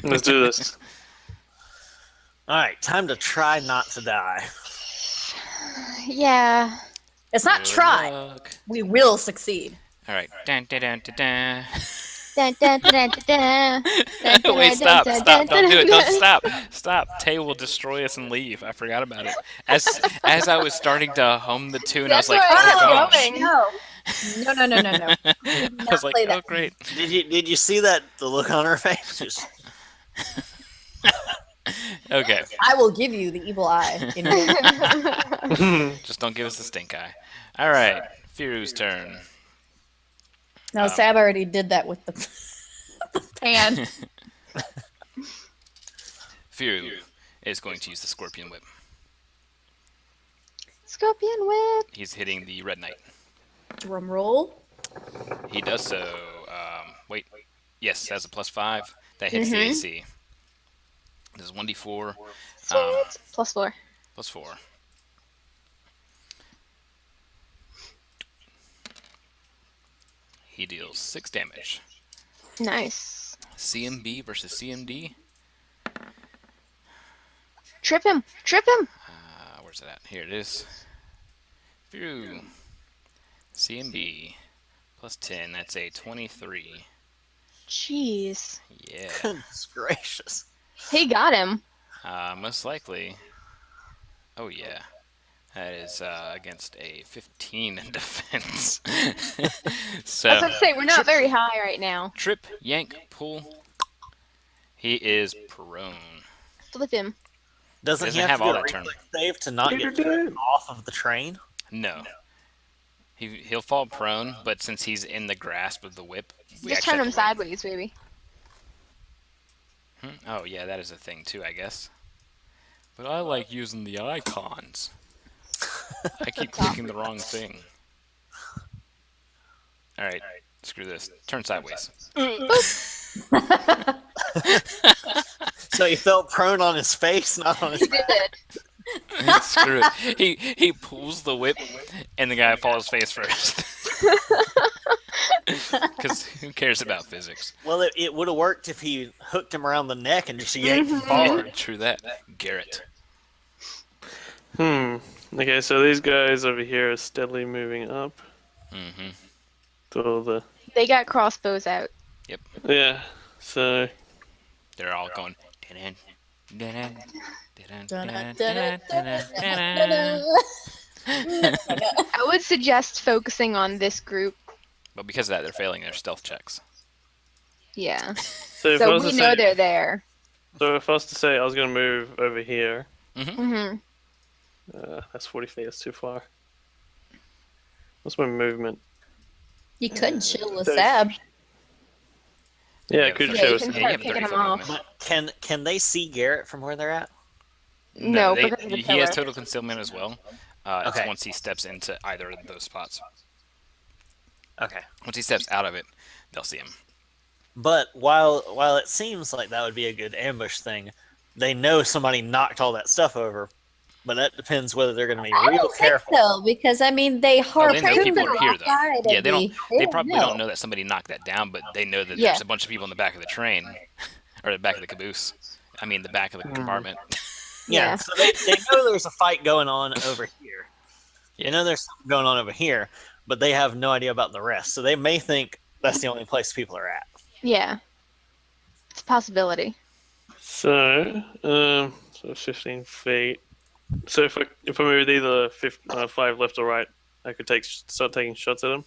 Let's do this. Alright, time to try not to die. Yeah. It's not Good try. luck. We will succeed. All right. Dun, dun, dun, dun, dun. Dun, dun, dun, dun, dun. Dun, dun, Wait, dun, stop, dun, stop, dun, don't do it, dun, don't dun. stop, stop. Tay will destroy us and leave. I forgot about it. As I was starting to hum the tune, I was That's like, where I oh was gosh. going. No. I not was like, play oh that. great. Did you see that the look on her face? Just Okay, I will give you the evil eye. In your... just don't give us the stink eye. All right, Firu's turn. No, Sab already did that with the, the pan. Firu is going to use the Scorpion Whip. Scorpion whip. He's hitting the Red Knight. Drum roll. He does so. Wait, yes, has a +5. That hits the AC. This is 1d4 Sweet. +4. +4. He deals 6 damage. Nice. CMB versus CMD. Trip him. Trip him. Where's it at? Here it is. Phew. CMB +10. That's a 23. Jeez. Yeah. goodness gracious. He got him. Most likely. Oh yeah. That is against a 15 in defense. So I was about to say, we're not very high right now. trip, yank, pull. He is prone. Flip him. Doesn't Doesn't he have have to all do a that turn. reflex save to not get thrown off of the train? No. He'll fall prone, but since he's in the grasp of the whip, we Just actually turn have him to wait. sideways, baby. Oh yeah, that is a thing too, I guess. But I like using the icons. I keep clicking the wrong thing. Alright, screw this. Turn sideways. So he felt prone on his face, not on his He back. did. Screw it. He pulls the whip, and the guy falls face first. Because who cares about physics? Well, it would have worked if he hooked him around the neck and just yanked him forward. True that. Garrett. Okay, so these guys over here are steadily moving up. Mm-hmm. To the They got crossbows out. yeah. So They're all going. "Dun-dun, dun-dun, dun-dun, Dun-dun, dun-dun, dun-dun, dun-dun, dun-dun." I would suggest focusing on this group. But because of that, they're failing their stealth checks. Yeah. so if I So was we to know say, they're there. so if I was to say I was gonna move over here, Mm-hmm. that's 40 feet. That's too far. What's my movement? You could chill with so- Sab. Yeah, Yeah, it could but- Yeah, show you us. can Yeah, start you have picking 30 them foot off. movement. But can they see Garrett from where they're at? No, they- because of the he has pillar. total concealment as well. It's Okay. once he steps into either of those spots. Okay. Once he steps out of it, they'll see him. But while it seems like that would be a good ambush thing, they know somebody knocked all that stuff over. But that depends whether they're going to be I real don't think careful. so, because I mean they They harpooned know people the are here, though. side Yeah, of they the- They probably don't know that somebody knocked that down, but they know that Yeah. there's a bunch of people in the back of the train, or the back of the caboose. I mean, the back of the compartment. Yeah, Yeah. so they know there's a fight going on over here. Yeah. They know there's something going on over here, but they have no idea about the rest. So they may think that's the only place people are at. Yeah. It's a possibility. So, so 15 feet. So if I moved either 5 left or right, I could start taking shots at them.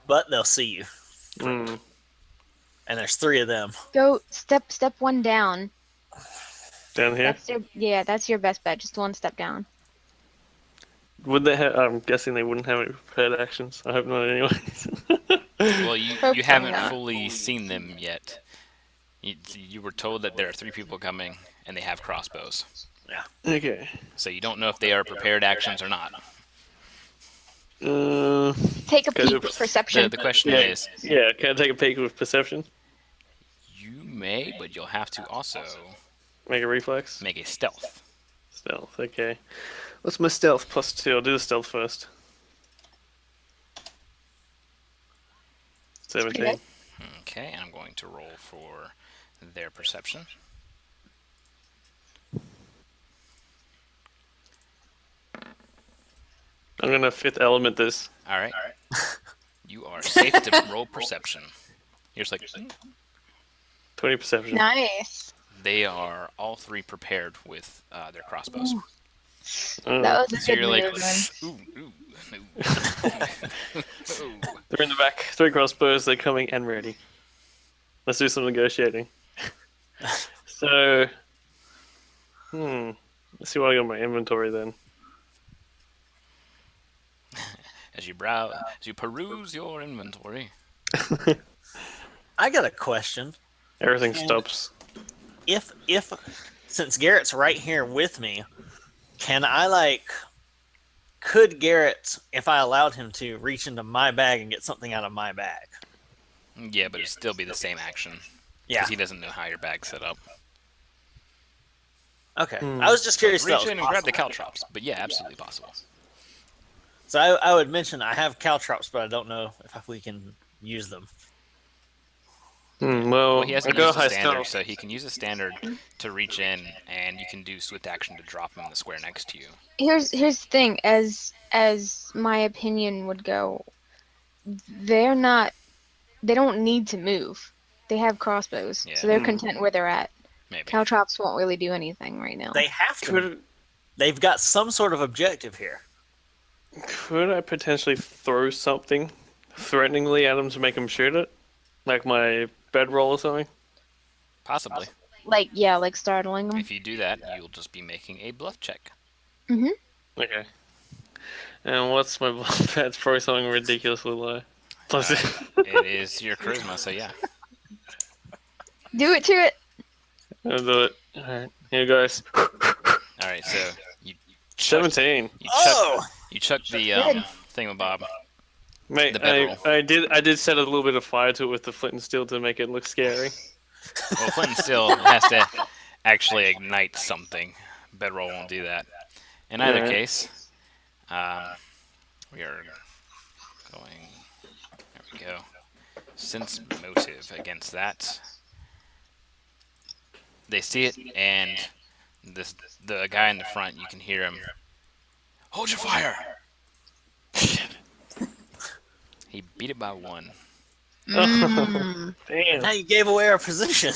But they'll see you. Mm. And there's 3 of them. Go step one down. Down here. That's your best bet. Just one step down. Would they have? I'm guessing they wouldn't have any prepared actions. I hope not, anyways. Well, you Hopefully haven't not. fully seen them yet. You were told that there are 3 people coming, and they have crossbows. Okay. So you don't know if they are prepared actions or not. Take a Go peek to- with perception. The question Yeah. is, Yeah. Can I take a peek with perception? you may, but you'll have to also Make a reflex. make a stealth. Stealth. Okay. What's my stealth +2? I'll do the stealth first. 17. good. Okay, and I'm going to roll for their perception. I'm gonna fifth element this. All right. You are safe to roll perception. You're just like, 20 perception. Nice. they are all three prepared with their crossbows. That was a So good you're like, move, man. ooh, ooh, ooh. They're in the back. 3 crossbows. They're coming and ready. Let's do some negotiating. So, let's see what I got in my inventory then. As you peruse your inventory. I got a question. Everything And- stops. If since Garrett's right here with me, can I could Garrett, if I allowed him to, reach into my bag and get something out of my bag? Yeah, but it'd still be the same action. Yeah. Because he doesn't know how your bag's set up. Okay. I was just curious. if that Reach was in and grab the possible. caltrops. But yeah, absolutely possible. So I would mention I have caltrops, but I don't know if we can use them. Well, Well, he I hasn't go used the high standard, stealth. so he can use a standard to reach in, and you can do swift action to drop him in the square next to you. Here's the thing, as my opinion would go, they don't need to move. They have crossbows, Yeah. so they're content where they're at. Maybe. Caltrops won't really do anything right now. They have to. Could They've got some sort of objective here. could I potentially throw something threateningly at him to make him shoot it, like my bedroll or something? Possibly. Like startling them. If you do that, you'll just be making a bluff check. Okay. And what's my bluff? That's probably something ridiculously low. Plus, It is your charisma, so yeah. Do it to it. I'll do it. All right, here guys. Alright, so you chucked, 17. you chucked the thingamabob. Mate, The bedroll. I did set a little bit of fire to it with the flint and steel to make it look scary. Well, Flint still has to actually ignite something. Bedroll won't do that. In either Yeah. case, we are going. There we go. Sense motive against that. They see it, and the guy in the front, you can hear him. Hold your fire! He beat it by 1. Mm. Damn. Now you gave away our position.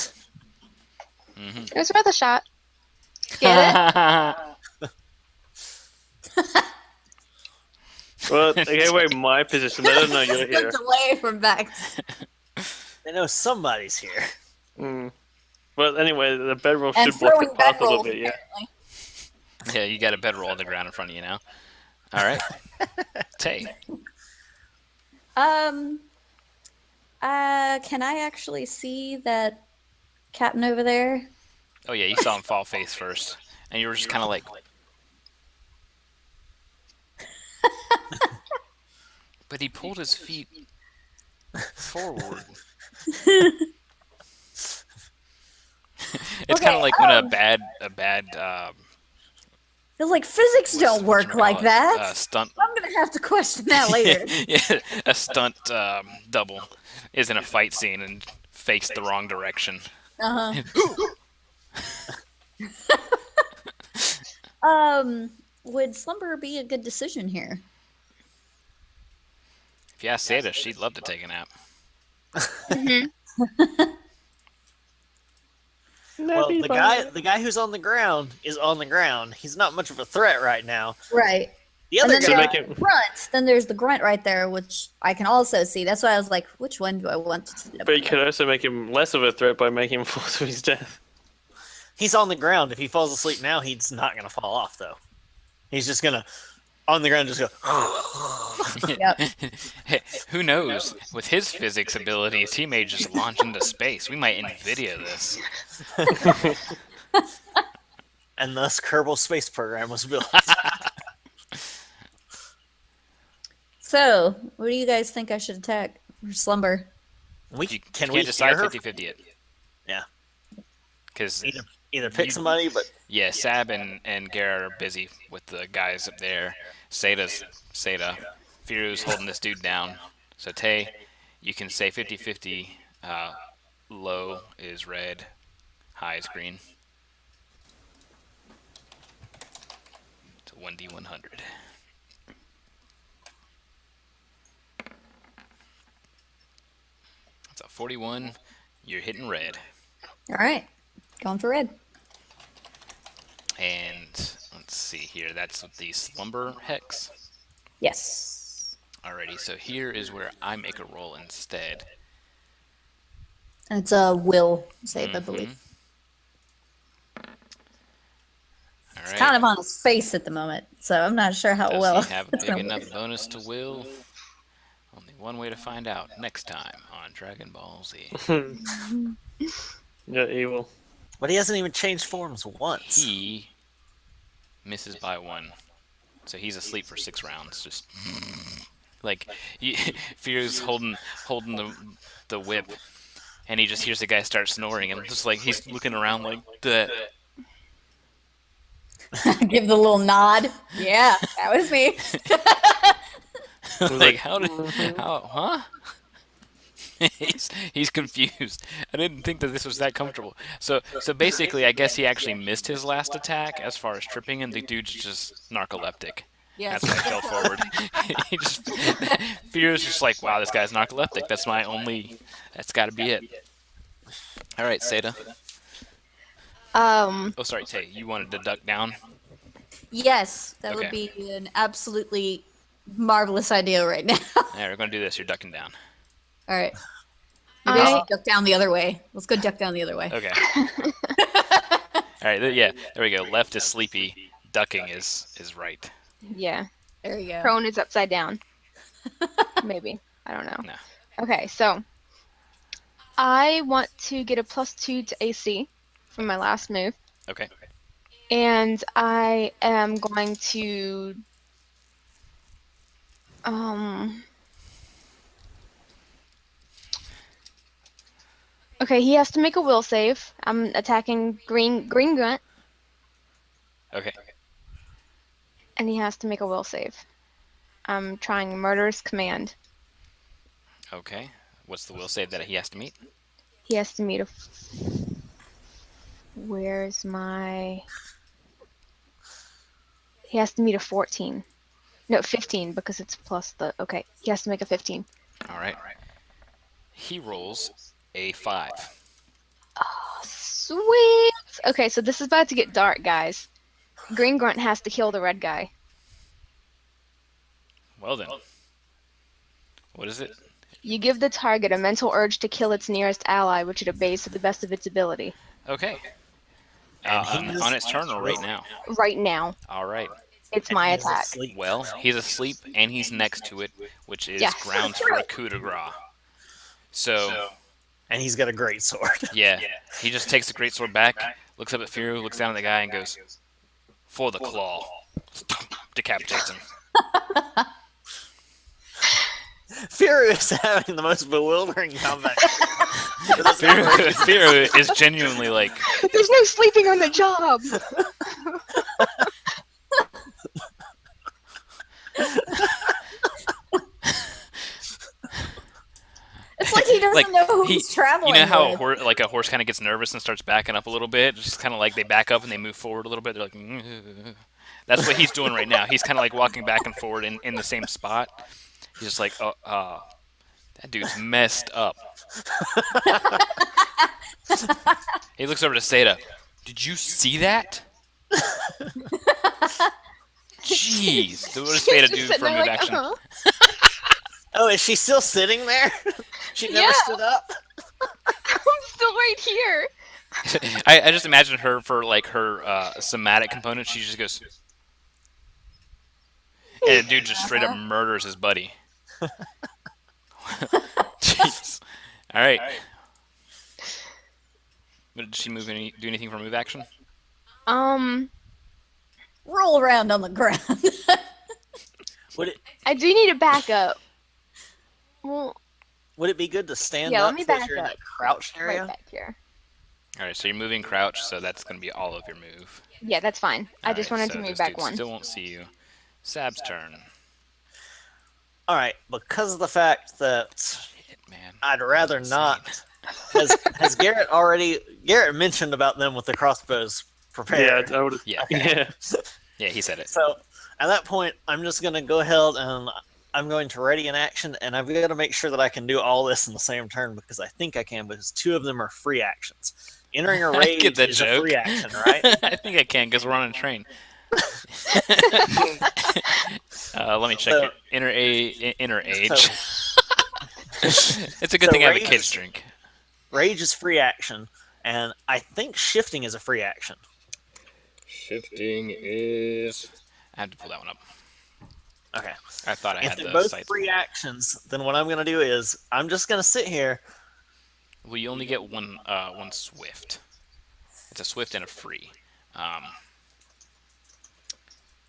It was worth a shot. Get it? Well, they gave away my position. They don't know you're here. Looked away from back. They know somebody's here. But anyway, the bedroll And should block the throwing path a little bedrolls, bit, yeah. apparently. Yeah, you got a bedroll on the ground in front of you now. All right. Tay. Can I actually see that captain over there? Oh yeah, you saw him fall face first, and you were just kind of like. But he pulled his feet forward. It's kind of like when a bad Feels like physics don't work like that. stunt. I'm gonna have to question that later. Yeah, a stunt double is in a fight scene and faced the wrong direction. Would slumber be a good decision here? If you ask Seda, she'd love to take a nap. Well, the guy who's on the ground is on the ground. He's not much of a threat right now. Right. The And other then guy, make there's it- the grunt. Then there's the grunt right there, which I can also see. That's why I was like, which one do I want to see? But you could also make him less of a threat by making him fall to his death. he's on the ground. If he falls asleep now, he's not going to fall off, though. He's just going to, on the ground, just go. Yep. Hey, who knows? With his physics abilities, he may just launch into space. We might NVIDIA this. And thus, Kerbal Space Program was built. So, what do you guys think I should attack? Or slumber? We You can can't we decide hear her? 50-50 it. Yeah. Because, Either pick somebody, but yeah, Sab and Garrett are busy with the guys up there. Seda, Firu's holding this dude down. So, Tay, you can say 50-50 low is red, high is green. It's a 1d100. It's a 41. You're hitting red. All right, going for red. And let's see here. That's with the slumber hex. Yes. Alrighty, so here is where I make a roll instead. And it's a will save, I believe. All It's right. kind of on his face at the moment, so I'm not sure how Does well he have a it's big gonna enough work. bonus to will? Only one way to find out. Next time on Dragon Ball Z. Yeah, evil. But he hasn't even changed forms once. He misses by 1. So he's asleep for 6 rounds. Just like Fear's holding the whip, and he just hears the guy start snoring, and just like he's looking around like that. Give the little nod. Yeah, that was me. Like huh? he's confused. I didn't think that this was that comfortable. So basically, I guess he actually missed his last attack as far as tripping, and the dude's just narcoleptic. Yes. That's why I fell forward. He just Fear's just like, wow, this guy's narcoleptic. That's my only. That's got to be it. All right, Seda. Oh, sorry, Tay. You wanted to duck down? Yes, that would Okay. be an absolutely marvelous idea right now. Yeah, we're gonna do this. You're ducking down. All right. Maybe I I should duck down the other way. Let's go duck down the other way. Okay. All right. Yeah. There we go. Left is sleepy. Ducking is right. yeah. There you go. Prone is upside down. Maybe. I don't know. No. Okay, so I want to get a +2 to AC from my last move, Okay. and I am going to Okay, he has to make a will save. I'm attacking green grunt, Okay. and he has to make a will save. I'm trying murderous command. Okay. What's the will save that he has to meet? He has to meet a. Where's my? He has to meet a 14. No, 15 because it's plus the. Okay, he has to make a 15. All right. He rolls a 5. Sweet. Okay, so this is about to get dark, guys. Green grunt has to kill the red guy. Well then. What is it? You give the target a mental urge to kill its nearest ally, which it obeys to the best of its ability. Okay. And he's On its turn or right now? Right now, All right. it's my he's attack. asleep. Well, he's asleep and he's next to it, which is Yeah. grounds for a coup de grace. So, And he's got a great sword. yeah, he just takes the greatsword back, looks up at Firu, looks down at the guy, and goes, "For the claw." Decapitates him. Fury is having the most bewildering comeback. Firu is genuinely like, There's no sleeping on the job. It's like he doesn't Like, know who he- he's traveling you know how with. a horse kind of gets nervous and starts backing up a little bit, just kind of like they back up and they move forward a little bit. They're like, that's what he's doing right now. He's kind of like walking back and forward in the same spot. He's just like, that dude's messed up. He looks over to Seda. Did you see that? Jeez. What does Seda Just do sitting for there move like, action? uh-huh. Oh, is she still sitting there? She never Yeah. stood up. I'm still right here. I just imagine her for like her somatic component. She just goes, and the dude just straight up murders his buddy. Jeez. All right. But did she do anything for move action? Roll around on the ground. Would it I do need a backup. Well, would it be good to stand Yeah, let up me since back you're in up. that crouched area? right back here. All right, so you're moving crouch, so that's going to be all of your move. Yeah, that's fine. I All just right, wanted so to move this back dude one. Still won't see you. Sab's turn. All right, because of the fact that Shit, man. I'd rather Insane. not has Garrett already? Garrett mentioned about them with the crossbows prepared. Yeah, I would. Yeah. Yeah. Yeah, he said it. So at that point, I'm just going to go ahead and I'm going to ready an action, and I've got to make sure that I can do all this in the same turn because I think I can, because 2 of them are free actions. Entering a I rage get the is joke. a free action, right? I think I can because we're on a train. Let me check So- your inner age. So, It's a good so thing I have a rage kid's is- drink. rage is free action, and I think shifting is a free action. Shifting is. I have to pull that one up. Okay. I thought I If had they're the both sites. free actions, then what I'm going to do is I'm just going to sit here. Well, you only get one swift. It's a swift and a free.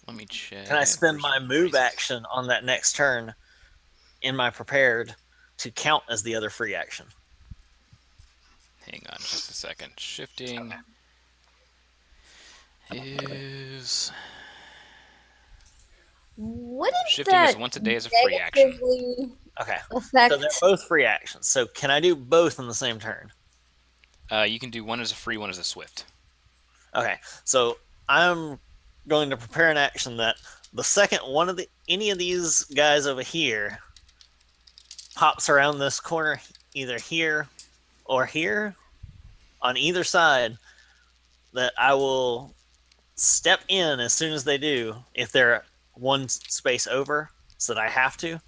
Let me check. Can I spend my move phrases. action on that next turn in my prepared to count as the other free action? Hang on just a second. Shifting is Wouldn't shifting that is once a day as a free action. negatively Okay. affect? So they're both free actions. So can I do both in the same turn? You can do one as a free, one as a swift. Okay. So I'm going to prepare an action that the second one of any of these guys over here pops around this corner, either here or here, on either side, that I will step in as soon as they do, if they're one space over, so that I have to.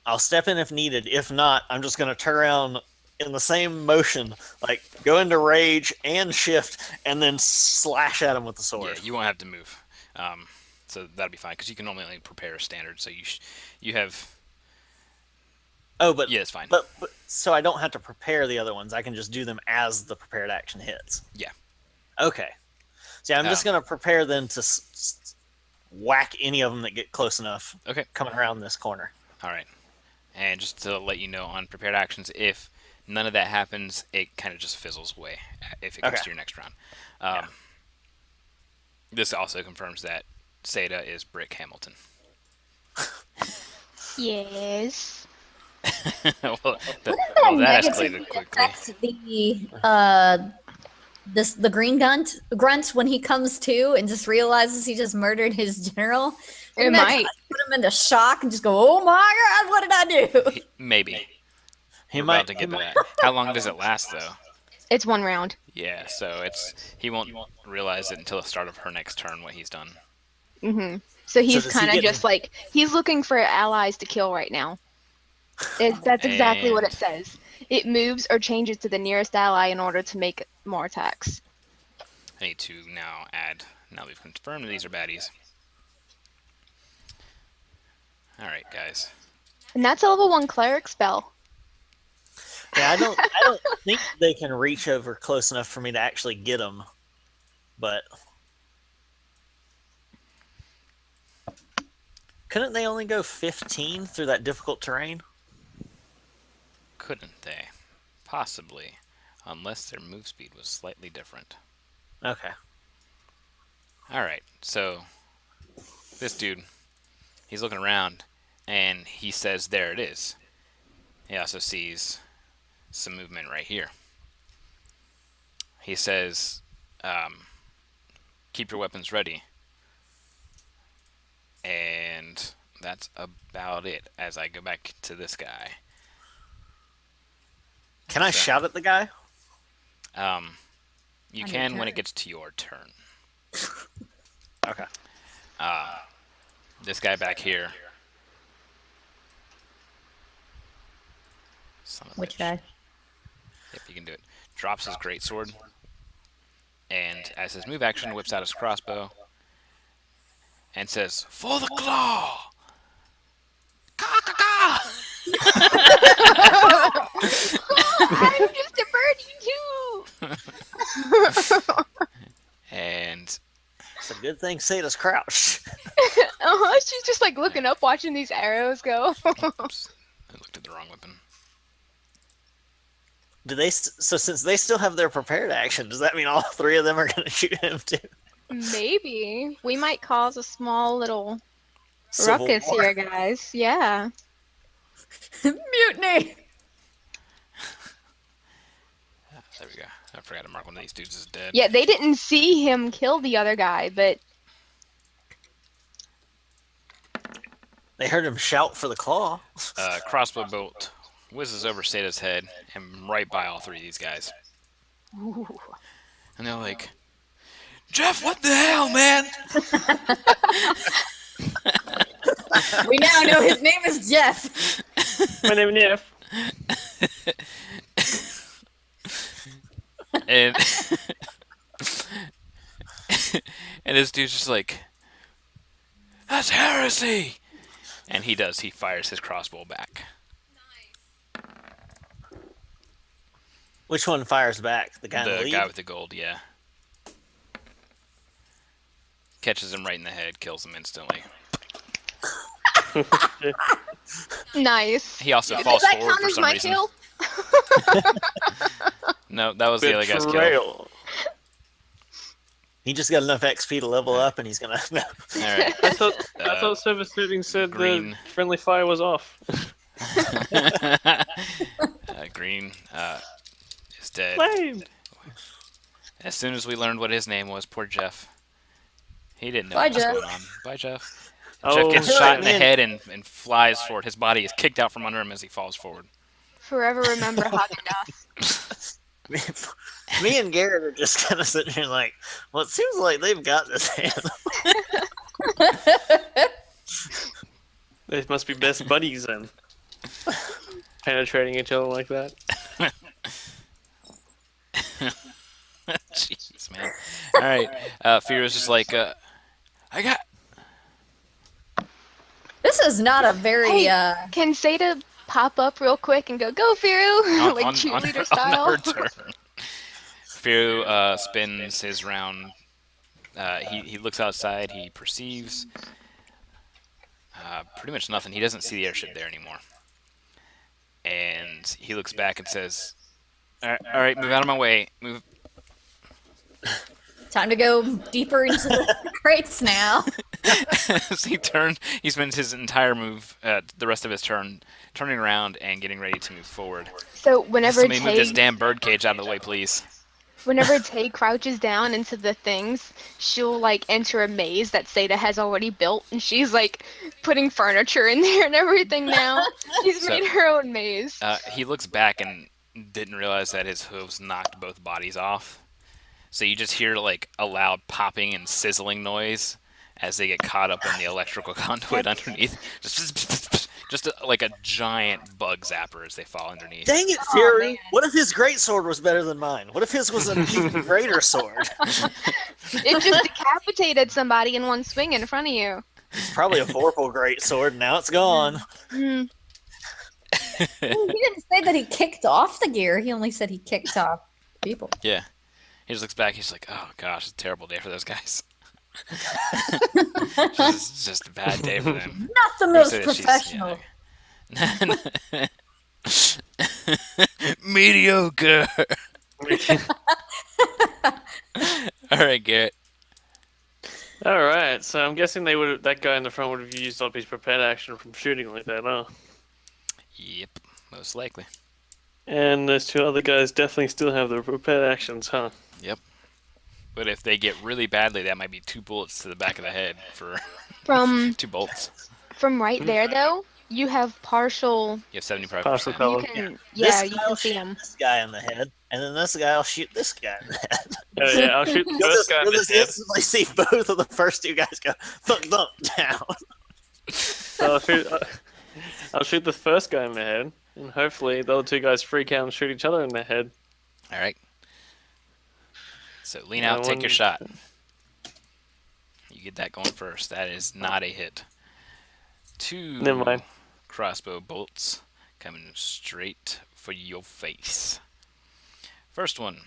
I'll step in if needed. If not, I'm just going to turn around in the same motion, like go into rage and shift, and then slash at him with the sword. Yeah, you won't have to move. So that'll be fine because you can only prepare a standard. So you have. Oh, but Yeah, it's fine. But so I don't have to prepare the other ones. I can just do them as the prepared action hits. Yeah. Okay. So yeah, I'm just going to prepare them to whack any of them that get close enough. Okay. Coming around this corner. All right. And just to let you know on prepared actions, if none of that happens, it kind of just fizzles away if it gets Okay. to your next round. This also confirms that Seda is Brick Hamilton. Yes. well, Wouldn't that negatively escalated quickly. affect the green grunt when he comes to and just realizes he just murdered his general? It Wouldn't that might. kinda put him into shock and just go, "Oh my god, what did I do?" Maybe. He We're might about to get to that. How long does it last, though? It's 1 round. Yeah, so he won't realize it until the start of her next turn what he's done. So he's does he kind of get- just like, he's looking for allies to kill right now. That's exactly what it And- says. It moves or changes to the nearest ally in order to make more attacks. I need to now add. Now we've confirmed these are baddies. All right, guys. And that's a level 1 cleric spell. Yeah, I don't think they can reach over close enough for me to actually get them. But couldn't they only go 15 through that difficult terrain? Couldn't they? Possibly. Unless their move speed was slightly different. Okay. Alright, so this dude, he's looking around and he says, there it is. He also sees some movement right here. He says, keep your weapons ready. And that's about it as I go back to this guy. Can I So- shout at the guy? You On your can when turn. it gets to your turn. Okay. This guy back here. Son of a Which bitch. guy? Yep, you can do it. Drops his greatsword, and as his move action, whips out his crossbow, and says, "For the claw!" Ka ka ka! I'm just a birdie too! And It's a good thing Sada's crouched. She's just like looking up, watching these arrows go. oops, I looked at the wrong weapon. Do they? So since they still have their prepared action, does that mean all 3 of them are going to shoot him too? Maybe. We might cause a small little Civil ruckus War. here, guys. Yeah. Mutiny. forgot to mark one of these dudes as dead. Yeah, they didn't see him kill the other guy, but They heard him shout for the claw. Crossbow bolt whizzes over Sata's head and right by all three of these guys. ooh. And they're like, Jeff, what the hell, man? We now know his name is Jeff. My name is Jeff. And and this dude's just like, that's heresy. And he does. He fires his crossbow back. Which one fires back? The guy in the The lead? guy with the gold, yeah. Catches him right in the head, kills him instantly. Nice. He also Does falls that forward count for as some my reason. kill? No, that was the other guy's kill. Betrayal. He just got enough XP to level up, and he's gonna. All right. I thought service shooting said Green. the friendly fire was off. Green is dead. Lame. As soon as we learned what his name was, poor Jeff. He didn't know Bye, what was Jeff. going on. Bye, Jeff. Oh, Jeff gets right, shot in the man. head and flies forward. His body is kicked out from under him as he falls forward. Forever remember Haagen-Dazs. Me and Garrett are just kind of sitting here like, well, it seems like they've got this handle. They must be best buddies then. Penetrating each other like that. Jeez, man. All right. Fear is just like, I got. This is not a very Hey. Can Seda pop up real quick and go Firu? Like cheerleader style? On her turn. Fear spins his round. He looks outside. He perceives pretty much nothing. He doesn't see the airship there anymore. And he looks back and says, all right, move out of my way. Move. time to go deeper into the crates now. As he spends his entire move, the rest of his turn, turning around and getting ready to move forward. So whenever Somebody move this Tay, damn birdcage out of the way, please. whenever Tay crouches down into the things, she'll like enter a maze that Seda has already built, and she's like putting furniture in there and everything now. She's So- made her own maze. He looks back and didn't realize that his hooves knocked both bodies off. So you just hear like a loud popping and sizzling noise as they get caught up in the electrical conduit underneath. Just like a giant bug zapper as they fall underneath. Dang it, Fury! What if his great sword was better than mine? What if his was an even greater sword? It just decapitated somebody in one swing in front of you. It's probably a Vorpal great sword. Now it's gone. Hmm. He didn't say that he kicked off the gear. He only said he kicked off people. Yeah. He just looks back. He's like, "Oh gosh, it's a terrible day for those guys. It's just a bad day for them." Not the Or most say that she's- professional. Mediocre. All right, Garrett. All right, so I'm guessing that guy in the front would have used up his prepared action from shooting like that, huh? Yep, most likely. And those two other guys definitely still have their prepared actions, huh? Yep. But if they get really badly, that might be 2 bullets to the back of the head for From 2 bolts. right there though, you have partial. You have 75%. Partial You cover. can, This you guy can will see shoot him. this guy in the head, and then this guy will shoot this guy in the head. Yeah, I'll shoot the You'll first guy in you'll the just head. instantly see both of the first two guys go thunk down. So I'll shoot the first guy in the head, and hopefully the other two guys freak out and shoot each other in the head. All right. So lean Yeah, out, take your one- shot. You get that going first. That is not a hit. 2 Never mind. crossbow bolts coming straight for your face. First one.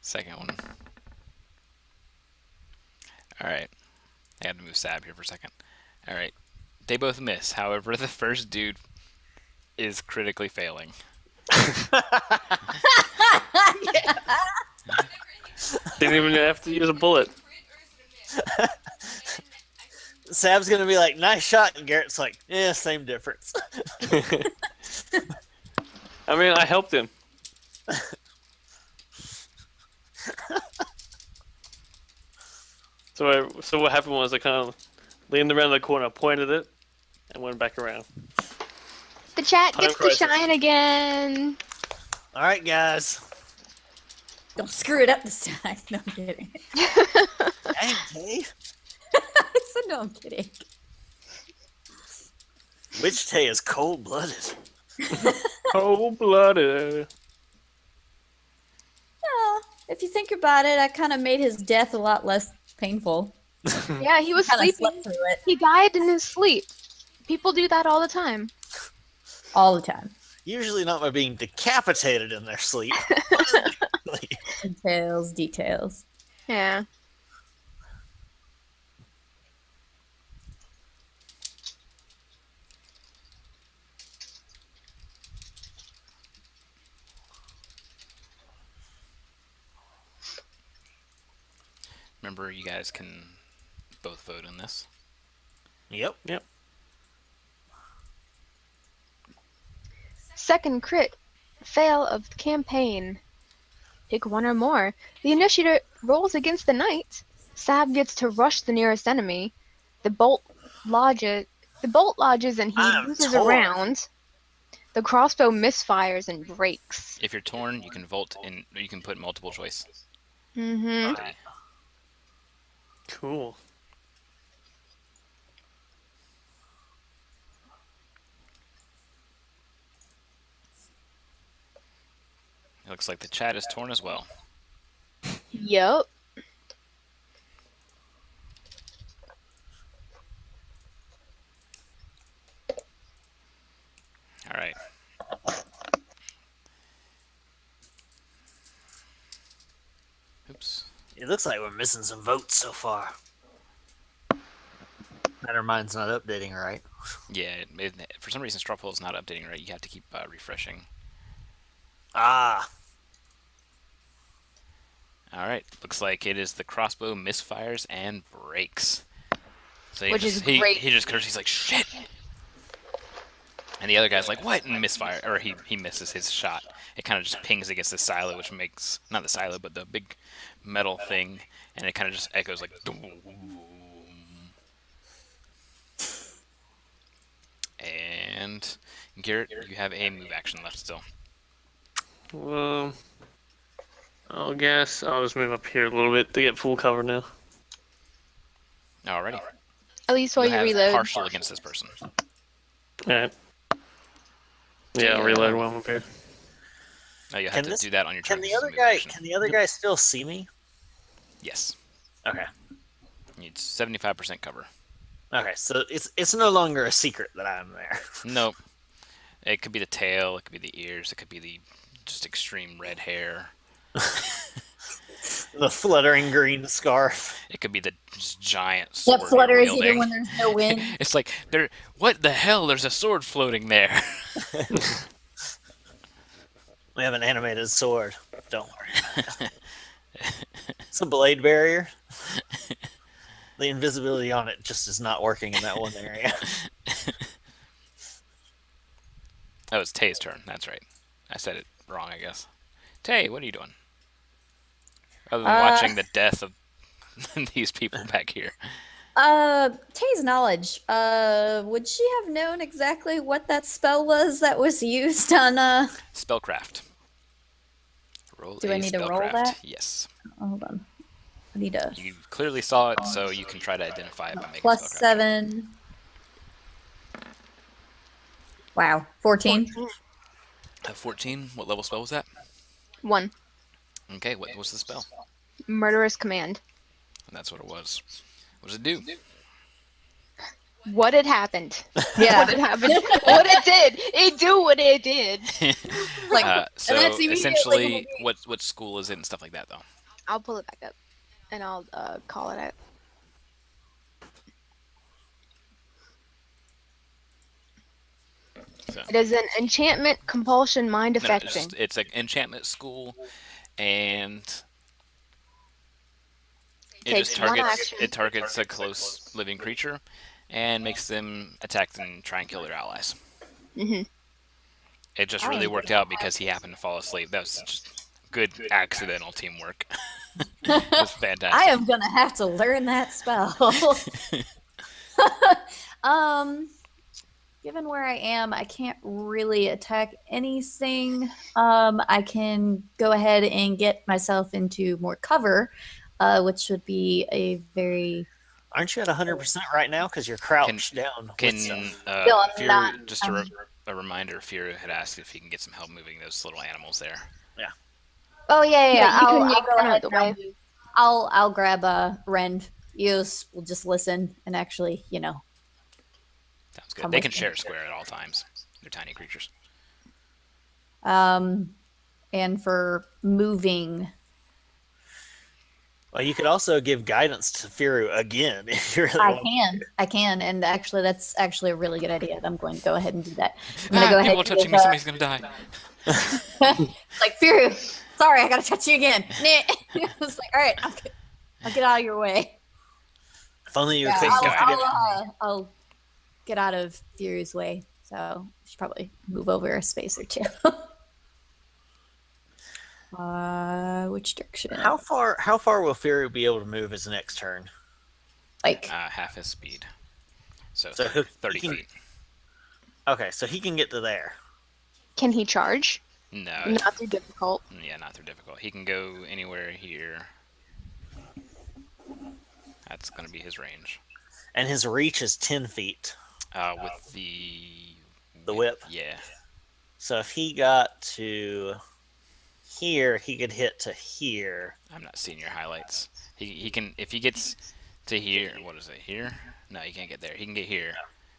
Second one. Alright. I had to move Sab here for a second. Alright. They both miss. However, the first dude is critically failing. Didn't even have to use a bullet. Sab's gonna be like, "Nice shot," and Garrett's like, "Yeah, same difference." I mean, I helped him. So what happened was I kind of leaned around the corner, pointed it, and went back around. The chat Time gets to crisis. shine again. All right, guys. Don't screw it up this time. No, I'm kidding. Dang, Tay. I said no, I'm kidding. Witch Tay is cold-blooded. Cold-blooded. Yeah, if you think about it, I kind of made his death a lot less painful. Yeah, he was Kind of sleeping. slept through it He died in his sleep. People do that all the time. all the time. Usually not by being decapitated in their sleep. Details, details. Yeah. Remember, you guys can both vote in this. Yep. Second crit. Fail of the campaign. Pick one or more. The initiator rolls against the knight. Sab gets to rush the nearest enemy. The bolt lodges and he I'm loses a torn. round. The crossbow misfires and breaks. If you're torn, you can vote in. You can put multiple choice. Mm-hmm. Okay. Cool. It looks like the chat is torn as well. Yup. All right. Oops. It looks like we're missing some votes so far. Matter mine's not updating, right? Yeah. For some reason, straw poll is not updating right. You have to keep refreshing. Ah, All right. Looks like it is the crossbow misfires and breaks. So Which is great. He just curses. He's like, shit. And the other guy's like, what? And misfire, or he misses his shot. It kind of just pings against the silo, which makes, not the silo, but the big metal thing, and it kind of just echoes like, doom. And Garrett, you have a move action left still. Well, I guess I'll just move up here a little bit to get full cover now. Alrighty. At least while You you have reload. partial against this person. Alright. Yeah, I'll reload while I'm up here. Oh, you have Can to this- do that on your turn. can the This is a other move guy? action. Can the other guy still see me? Yes. Okay. You need 75% cover. Okay, so it's no longer a secret that I'm there. Nope. It could be the tail, it could be the ears, it could be the just extreme red hair. The fluttering green scarf. It could be the just giant sword. What you're flutters wielding. even when there's no wind? It's like what the hell? There's a sword floating there. We have an animated sword. Don't worry about it. It's a blade barrier. The invisibility on it just is not working in that one area. That was Tay's turn. That's right. I said it wrong, I guess. Tay, what are you doing? Other than watching the death of these people back here. Tay's knowledge. Would she have known exactly what that spell was that was used on, Spellcraft. Roll Do a I need to roll spellcraft. that? Yes. Hold on. I need a You clearly saw it, so you can try to identify it by making plus spellcraft. 7. Wow, 14. 14. What level spell was that? 1. Okay, what was the spell? Murderous command. And that's what it was. What does it do? What had happened? Yeah. What had happened? What it did? It do what it did. Like, So and that's immediately essentially, what school is it and stuff like that, though? I'll pull it back up, and I'll call it out. So, It is an enchantment, compulsion, mind no, affecting. it's an enchantment school, and It just Takes one targets action. a close living creature, and makes them attack and try and kill their allies. Mhm. It just I really am worked out because he happened to fall asleep. That was just good accidental teamwork. It was fantastic. I am gonna have to learn that spell. Given where I am, I can't really attack anything. I can go ahead and get myself into more cover, which would be a very Aren't you at 100% right now? Because you're crouched down. Can with stuff. Still, I'm Fear, not- just a reminder, Fear had asked if he can get some help moving those little animals there. Oh yeah. Yeah, you can I'll yank go them out ahead the and way. I'll grab Ren. You will just listen and actually, Sounds good. Come They with can me. share a square at all times. They're tiny creatures. and for moving. Well, you could also give guidance to Firu again if you really want. I can, and actually, that's actually a really good idea. I'm going to go ahead and do that. I'm going to go ahead. People are and touching give, me. Somebody's gonna die. like Firu, sorry, I gotta touch you again. Nah. It's like, all right, I'll get out of your way. If only you were Yeah, taking I'll get out of Firu's way. So I should probably move over a space or two. Which direction? How far will Firu be able to move his next turn? Like Half his speed. So, So he 30 can- feet. Okay, so he can get to there. Can he charge? No. Not too difficult. Yeah, not too difficult. He can go anywhere here. That's going to be his range. And his reach is 10 feet. With the whip? Yeah. So if he got to here, he could hit to here. I'm not seeing your highlights. He can, if he gets to here, what is it, here? No, he can't get there. He can get here.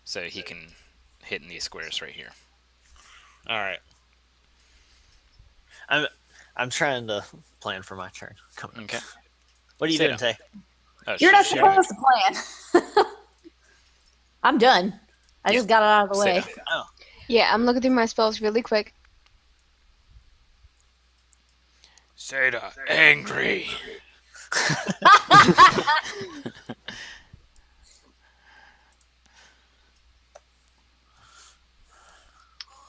So he can hit in these squares right here. All right. I'm trying to plan for my turn. Come on. Okay. What are you Say doing, it. Tay? Oh, you're not shit. supposed to plan. I'm done. I just got it out of the Say way. it. Oh, Yeah, I'm looking through my spells really quick. Seda, angry.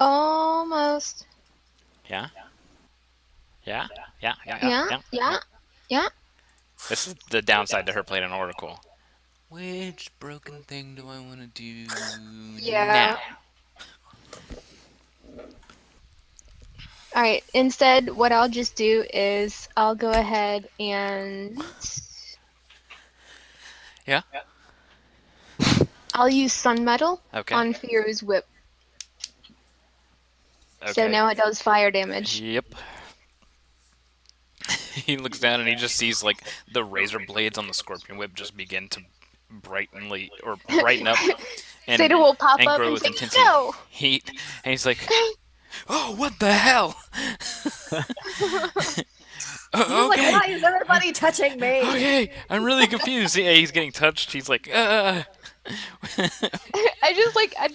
Almost. Yeah? Yeah? Yeah? Yeah. This is the downside to her playing an oracle. Which broken thing do I want to do Yeah. now? All right. Instead, what I'll just do is I'll go ahead and Yeah? I'll use Sun Metal Okay. on Firu's whip. Okay. So now it does fire damage. Yep. He looks down and he just sees like the razor blades on the scorpion whip just begin to brighten up and, Seda will pop and up grow and with say, intense "No!" heat. And he's like, "Oh, what the hell?" He's Okay. like, why is everybody touching me? Okay, I'm really confused. Yeah, he's getting touched. He's like, I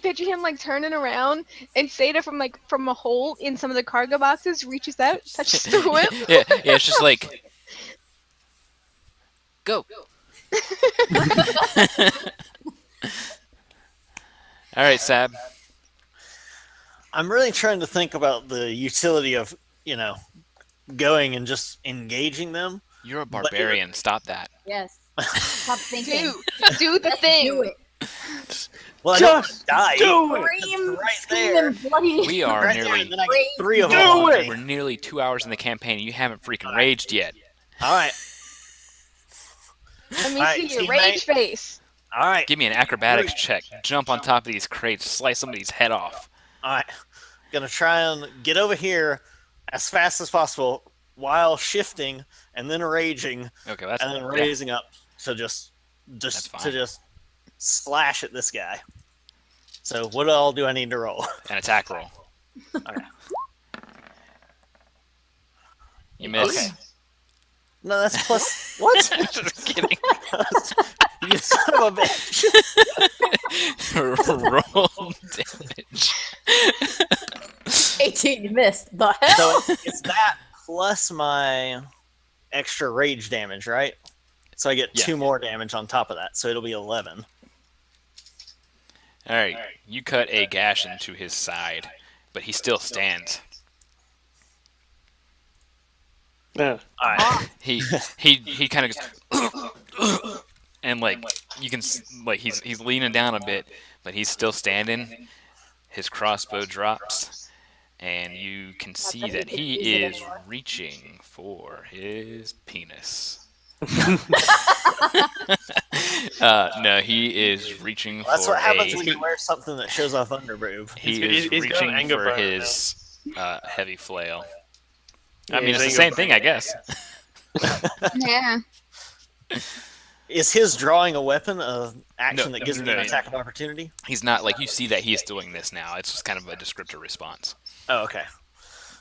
picture him like turning around, and Seda from a hole in some of the cargo boxes reaches out, touches the whip. yeah, it's just like, go. All right, Sab. I'm really trying to think about the utility of, going and just engaging them. You're a barbarian. Stop that. Yes. Stop thinking. Do the thing. Do it. Well, I don't die. Scream, Right scream there. and bloody. We are Right there, nearly and then I get 3 of them. do on it. me. We're nearly 2 hours in the campaign, and you haven't freaking raged yet. All right. Let me All right, see your teammate. rage face. All right. Give me an acrobatics check. Jump on top of these crates, slice somebody's head off. All right. Gonna try and get over here as fast as possible while shifting and then raging Okay, well, that's and then yeah. raising up to just fine. to just slash at this guy. So what all do I need to roll? An attack roll. Okay. You miss. Okay. No, that's plus what? Just kidding. You son of a bitch. Roll damage. 18, you missed. The hell? So it's that plus my extra rage damage, right? So I get Yeah. 2 more damage on top of that, so it'll be 11. All right, you cut a gash into his side, but he still stands. Yeah. All right. He kind of goes, and like you can like he's leaning down a bit, but he's still standing. His crossbow drops, and you can see that he is reaching for his penis. No, he is reaching That's for what happens a. when you wear something that shows off underboob. He He's is got an reaching anger for burn his heavy flail. Yeah, I mean, he's it's the anger same thing, I guess. Yeah. Is his drawing a weapon of action No, that gives me no, an attack of opportunity? He's not like you see that he is doing this now. It's just kind of a descriptor response. Oh, okay.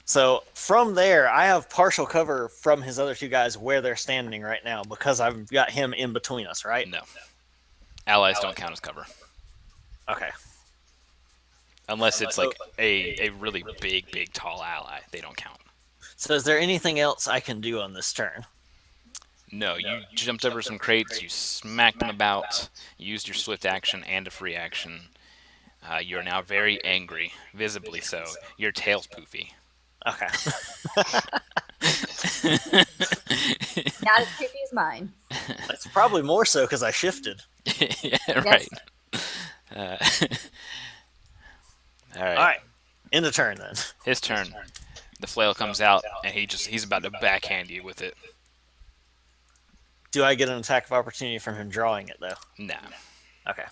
So from there, I have partial cover from his other 2 guys where they're standing right now because I've got him in between us, right? No, allies don't count as cover Okay. unless it's like a really big tall ally. They don't count. So is there anything else I can do on this turn? No, you jumped over some crates. You smacked them about. You used your swift action and a free action. You are now very angry, visibly so. Your tail's poofy. Okay. Not as creepy as mine. That's probably more so because I shifted. Yeah, right. All right. All right. End of turn then. His turn. The flail comes out, and he's about to backhand you with it. Do I get an attack of opportunity from him drawing it, though? Nah. Okay.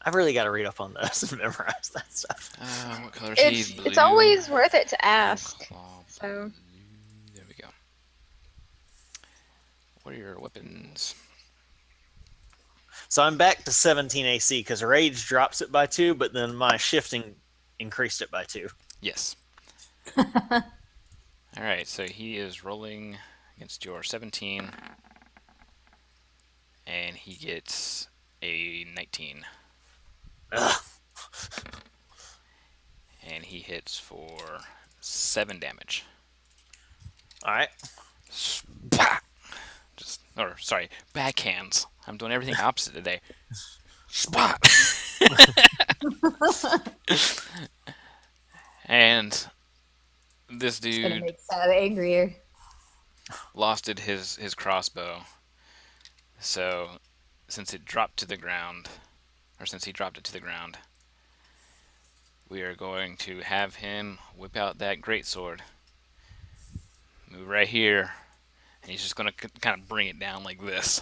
I've really got to read up on those and memorize that stuff. What color is he? It's Blue. always worth it to ask. Claw So blue. There we go. What are your weapons? So I'm back to 17 AC because Rage drops it by 2, but then my shifting increased it by 2. Yes. All right, so he is rolling against your 17, and he gets a 19. Ugh. And he hits for 7 damage. All right. Sorry, backhands. I'm doing everything opposite today. Spot. And this It's gonna dude make Sad angrier. lost his crossbow. So since it dropped to the ground, or since he dropped it to the ground, we are going to have him whip out that greatsword. Move right here, and he's just going to kind of bring it down like this.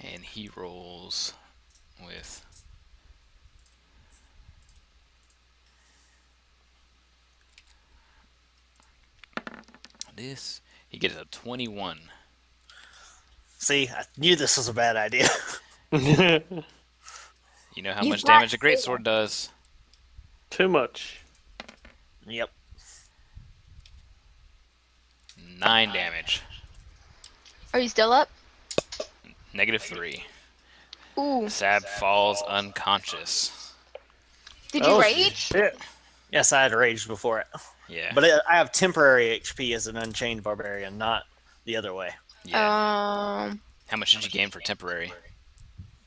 And he rolls with this. He gets a 21. See, I knew this was a bad idea. You know how He's much not damage a greatsword does? Too much. Yep. 9 damage. are you still up? -3. Ooh. Sab falls unconscious. Did you Oh, rage? Shit. Yes, I had raged before it. Yeah. But I have temporary HP as an Unchained Barbarian, not the other way. Yeah. How much did you gain for temporary?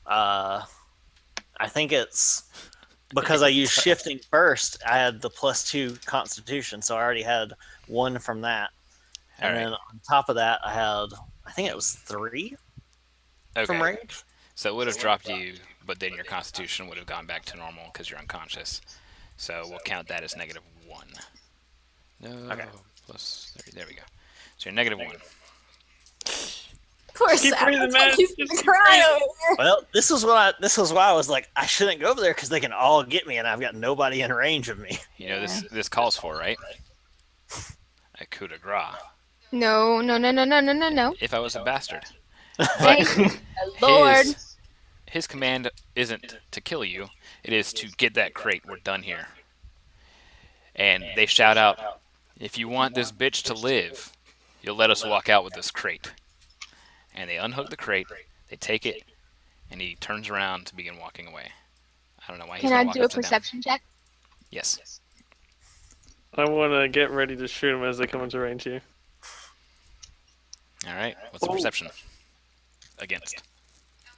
I think it's because I used shifting first. I had the +2 Constitution, so I already had 1 from that, and All right. then on top of that, I think it was 3 from Okay. rage. So it would have dropped you, but then your constitution would have gone back to normal because you're unconscious. So we'll count that as -1. No. Okay. +3. There we go. So you're -1. Poor Keep Sad. breathing, Looks like man. he's Just gonna keep cry over here. Well, this was why I was like, I shouldn't go over there because they can all get me, and I've got nobody in range of me. You know this calls for, right? A coup de grace. No. If I was a bastard. Thank you, Lord. His command isn't to kill you. It is to get that crate. We're done here. And they shout out, if you want this bitch to live, you'll let us walk out with this crate. And they unhook the crate, they take it, and he turns around to begin walking away. I don't know why he's Can I gonna walk do a upside down. perception check? Yes. I want to get ready to shoot him as they come into range here. All right. What's the Oh. perception? Against.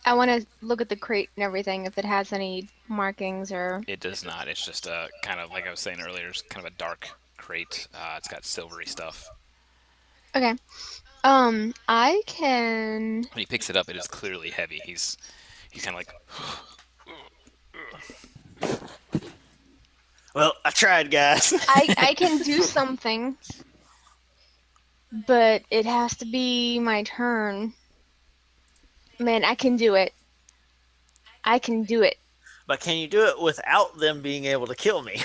I want to look at the crate and everything if it has any markings or. It does not. It's just a kind of like I was saying earlier. It's kind of a dark crate. It's got silvery stuff. Okay. I can. When he picks it up, it is clearly heavy. He's kind of like. Well, I tried, guys. I can do something, but it has to be my turn. Man, I can do it. I can do it. But can you do it without them being able to kill me?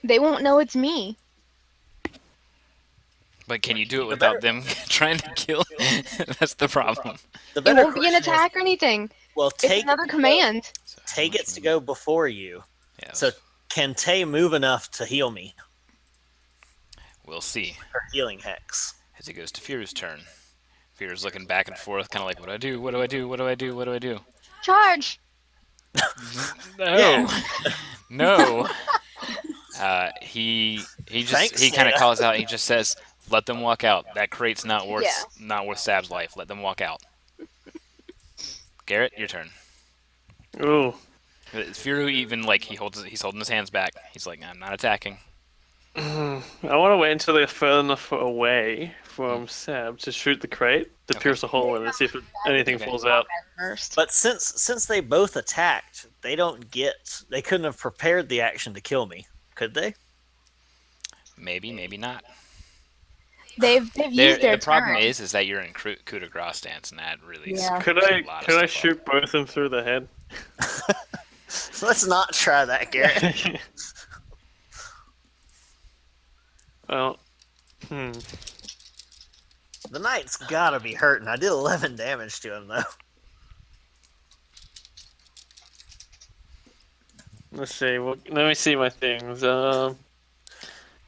They won't know it's me. But can you do it without them trying to kill? That's the problem. The It better won't be an question is, attack or anything. well, It's take another command. So how Tay much gets to we- go before you. Yeah, So can Tay move enough to heal me? we'll see Her healing hex. as it goes to Fear's turn. Fear's looking back and forth, kind of like, what do I do? What do I do? What do I do? What do I do? Charge! No, Yeah. no. He Thanks, kind of Sarah. calls out. He just says, "Let them walk out. That crate's not worth Sab's life. Let them walk out." Garrett, your turn. Ooh. Firu even like he's holding his hands back. He's like, I'm not attacking. I want to wait until they're further enough away from Sab to shoot the crate to Okay. pierce a hole in it and see if anything Okay. falls out. First. But since they both attacked, they couldn't have prepared the action to kill me, could they? Maybe, maybe not. They've used their The problem turn. is that you're in coup de grace stance, and that really Yeah. Could screws I a lot of could I stuff shoot both of them through the head? Let's not try that, Garrett. Well, The knight's gotta be hurting. I did 11 damage to him, though. let's see. Well, let me see my things. Making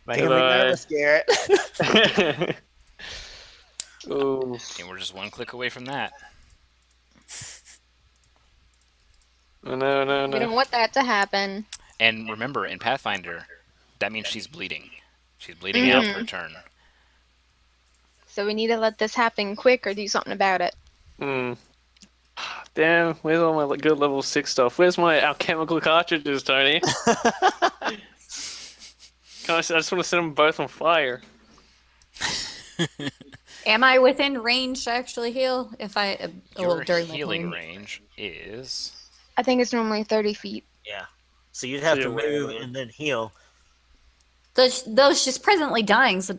me Did I- nervous, Garrett. Ooh. up. And we're just one click away from that. No, no, We don't no. want that to happen. And remember, in Pathfinder, that means she's bleeding. She's bleeding out Mhm. per turn. So we need to let this happen quick or do something about it. Hmm. Damn, where's all my good level 6 stuff? Where's my alchemical cartridges, Tony? I just want to set them both on fire. Am I within range to actually heal? If I Your during my healing turn? range is I think it's normally 30 feet. Yeah. So you'd have So to you're move and then heal. Though she's presently dying, so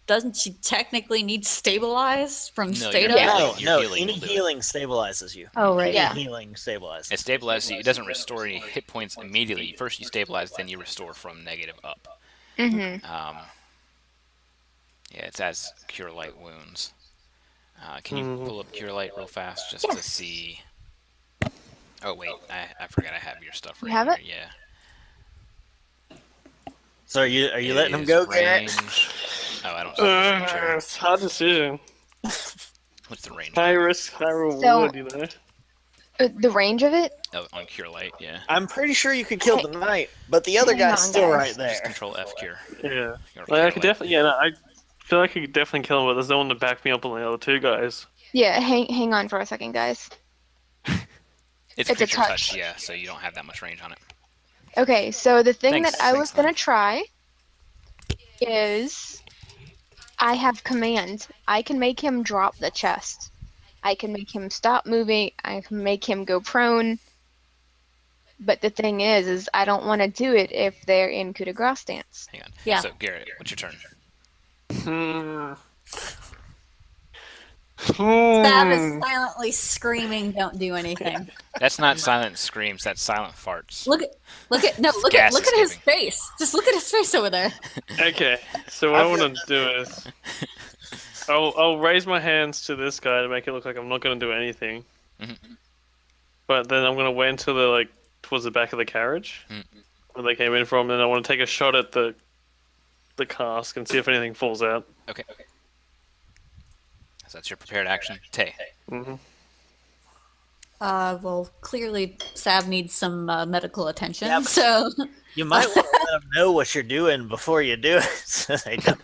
doesn't she technically need stabilized from No, state you're up? healing. No, Your no. healing Any will do it. healing stabilizes you. Oh right. Yeah. Healing stabilizes. it stabilizes you. It doesn't restore any hit points immediately. First you stabilize, then you restore from negative up. Mm-hmm. Yeah, it's as cure light wounds. Can you pull up cure light real fast just to Yes. see? Oh wait, I forgot I have your stuff You right have here. it? Yeah. So are you It letting him is go, Garrett? range- Oh, I don't see the range here. It's a hard decision. What's the range? High risk, high reward, you know. The range of it? Oh, on cure light, yeah. I'm pretty sure you could kill the knight, but the other Hang guy's on, still guys. right Just there. control F cure. Yeah. Or Like, cure I light. could definitely, yeah, no, I feel like I could definitely kill him, but there's no one to back me up on the other two guys. Yeah, hang on for a second, guys. It's it's a creature touch, touch. yeah, so you don't have that much range on it. Okay, so the thing Thanks, that I was thanks, gonna Lynn. try is I have command. I can make him drop the chest. I can make him stop moving. I can make him go prone. But the thing is I don't want to do it if they're in coup de grace stance. Hang on. Yeah. So Garrett, what's your turn? Stab is silently screaming, "Don't do anything." That's not silent screams, that's silent farts. Look at Gas look at his escaping. face. Just look at his face over there. Okay, so what I want to do is I'll raise my hands to this guy to make it look like I'm not going to do anything. Mhm. But then I'm going to wait until they're like towards the back of the carriage where they came in from, and I want to take a shot at the cask and see if anything falls out. Okay. So that's your prepared action. Tay. Hmm. Well, clearly Sav needs some medical attention. Yeah, but- So You might want to let them know what you're doing before you do it. So they don't.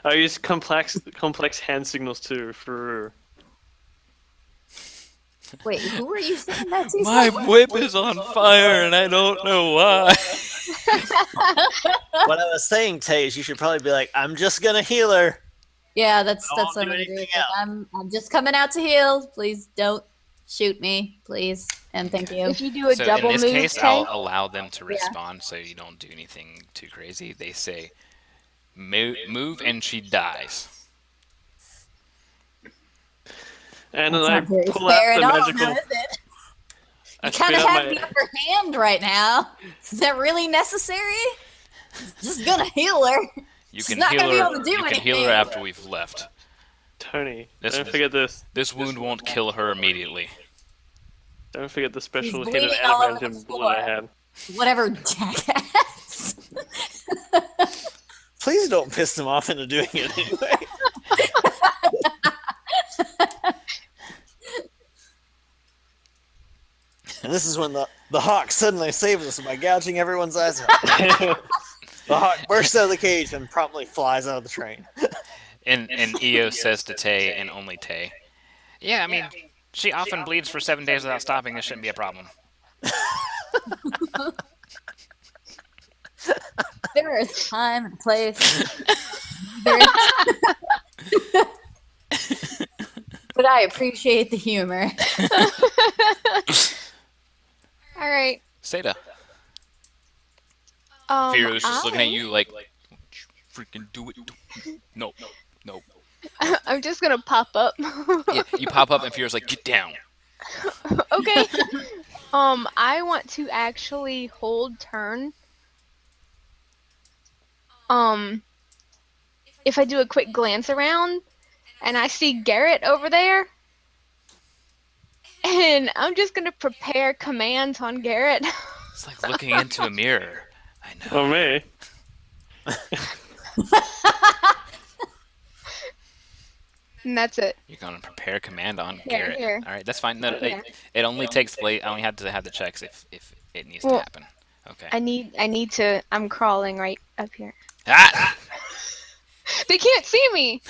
I use complex hand signals too for. Wait, who are you saying that to? My whip is on fire, and I don't know why. What I was saying, Tay, is you should probably be like, I'm just gonna heal her. Yeah, that's I won't what I'm do gonna do. anything It's like, I'm just coming out to heal. Please don't shoot me, please, and thank you. If you do a So double in this move, case, Tay, I'll allow them to Yeah. respond, so you don't do anything too crazy. They say, "Move," and she dies. And then That's I not very pull fair out at the all, magical. now, is it? I You kind spit of out have my. the upper hand right now. Is that really necessary? Just gonna heal her. You She's can not heal gonna be her. able to do You can heal her anything. after we've left. Tony, This- don't forget this. This wound won't kill her immediately. Don't forget the special He's hidden bleeding all over the adamantium bullet I floor. had. Whatever, jackass. Please don't piss them off into doing it anyway. And this is when the hawk suddenly saves us by gouging everyone's eyes out. The hawk bursts out of the cage and promptly flies out of the train. And Io says to Tay, and only Tay, "Yeah, I mean, she often bleeds for 7 days without stopping. This shouldn't be a problem." There is time and place. There is... But I appreciate the humor. all right. Seda. I... Firo's just looking at you like, freaking do it. No. I'm just gonna pop up. Yeah, you pop up and Firo's like, get down. Okay. I want to actually hold turn. If I do a quick glance around and I see Garrett over there, and I'm just gonna prepare commands on Garrett. It's like looking into a mirror. I know. Oh, me. And that's it. You're gonna prepare command on Here, Garrett. here. All right, that's fine. No, Here. it only takes place. I only had to have the checks if it needs to Well, happen. Okay. I need to. I'm crawling right up here. Ah! They can't see me.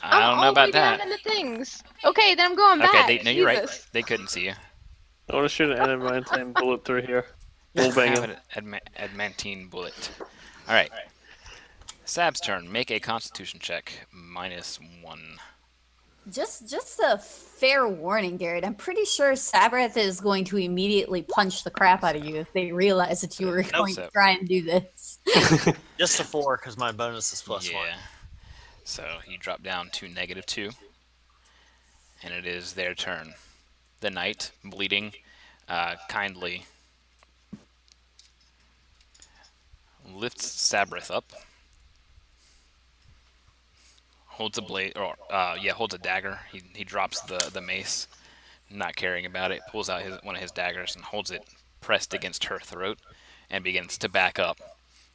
I don't know I'm all the way about that. down in the things. Okay, then I'm going Okay, back. no, you're right. Jesus. They couldn't see you. I want to shoot an adamantium bullet through here. Bull Have banging. an adamantine bullet. All right. Sab's turn. Make a Constitution check. -1. Just a fair warning, Garrett. I'm pretty sure Sabrath is going to immediately punch the crap out of you if they realize that you were going to try and do this. Just a 4 because my bonus is +1. Yeah. So you drop down to -2, and it is their turn. The knight, bleeding, kindly lifts Sabrath up, holds a blade, or holds a dagger. He drops the mace, not caring about it. Pulls out one of his daggers and holds it pressed against her throat, and begins to back up.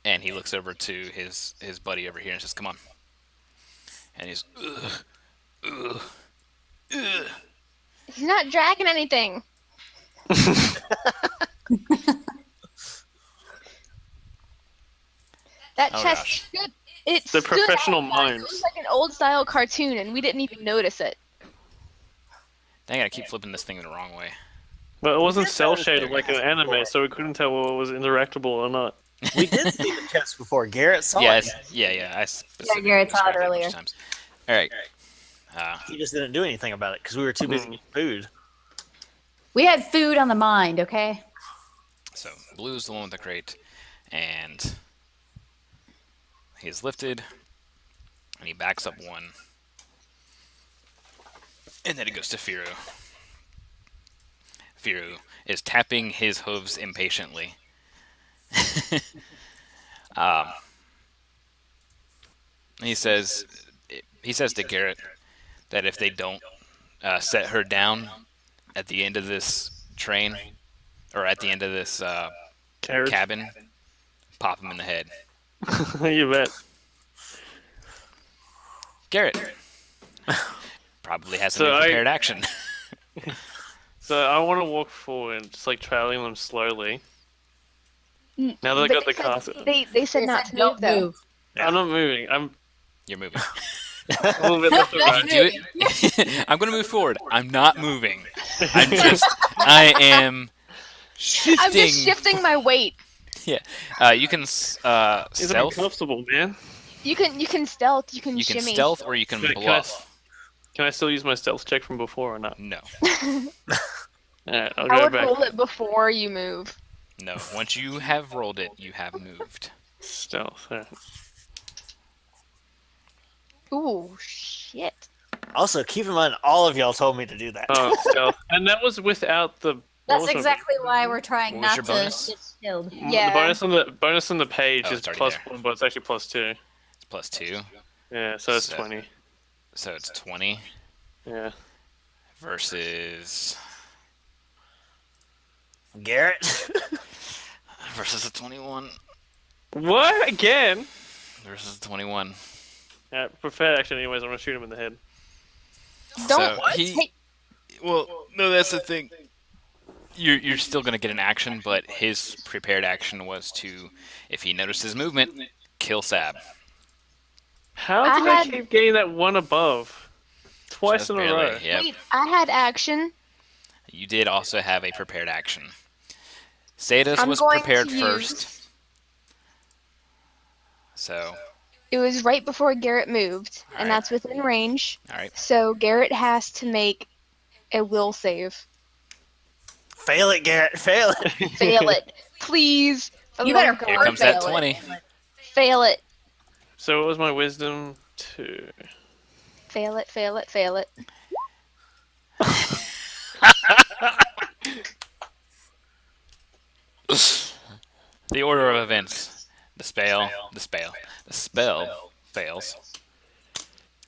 And he looks over to his buddy over here and says, "Come on." And he's, ugh. He's not dragging anything. That Oh, chest gosh. stood. It The stood professional out like minds. It was like an old style cartoon, and we didn't even notice it. Dang it, I keep flipping this thing the wrong way. But it wasn't did cell notice shaded it. like an anime, so we couldn't tell what was interactable or not. We did see the chest before. Garrett saw Yeah, it. I specifically Garrett saw it described a bunch earlier. of times. All right. He just didn't do anything about it because we were too busy eating food. We had food on the mind, okay? So Blue's the one with the crate, and he is lifted, and he backs up 1, and then he goes to Firu. Firu is tapping his hooves impatiently. He says to Garrett that if they don't set her down at the end of this train, or at the end of this Carrots. cabin, pop him in the head. You bet. Garrett probably has So some I- prepared action. So I want to walk forward, just like trailing them slowly. Now that I But got the they castle. said, they said not to Don't move, though. move. I'm not moving. I'm You're moving. A little bit left or If right. you do it, I'm going to move forward. I'm not moving. I am shifting. I'm just shifting my weight. Yeah. You can It's stealth. uncomfortable, man. You can stealth. You can You can shimmy. stealth or you can Wait, bluff. Can I still use my stealth check from before or not? No. Alright, I'll I go would back. roll it before you move. No. Once you have rolled it, you have moved. Stealth. Alright. Ooh, shit. Also, keep in mind, all of y'all told me to do that. Oh, stealth. And that was without the. what That's was my- exactly why we're trying What was not your to bonus? get killed. Yeah. The bonus on the page Oh, is it's already plus there. 1, but it's actually plus 2. It's plus 2. Yeah, so it's So- 20. So it's 20 Yeah. versus Garrett? versus a 21 What? Again? versus a 21. Prepared action, anyways. I'm gonna shoot him in the head. Don't So he- take. Well, no, that's the thing. You're still gonna get an action, but his prepared action was to, if he notices movement, kill Sab. How I did I had- keep getting that one above? Twice Just in a barely, row. Yep. Wait, I had action. You did also have a prepared action. Sada's I'm was going prepared to use- first. So, It was right before Garrett moved, and Alright. that's within range. alright. So Garrett has to make a will save. Fail it, Garrett. Fail it. Fail it, please. For You the better love of Here God, comes that fail it. 20. Fail it. So what was my wisdom? 2. Fail it. Fail it. Fail it. The order of events. The spell fails.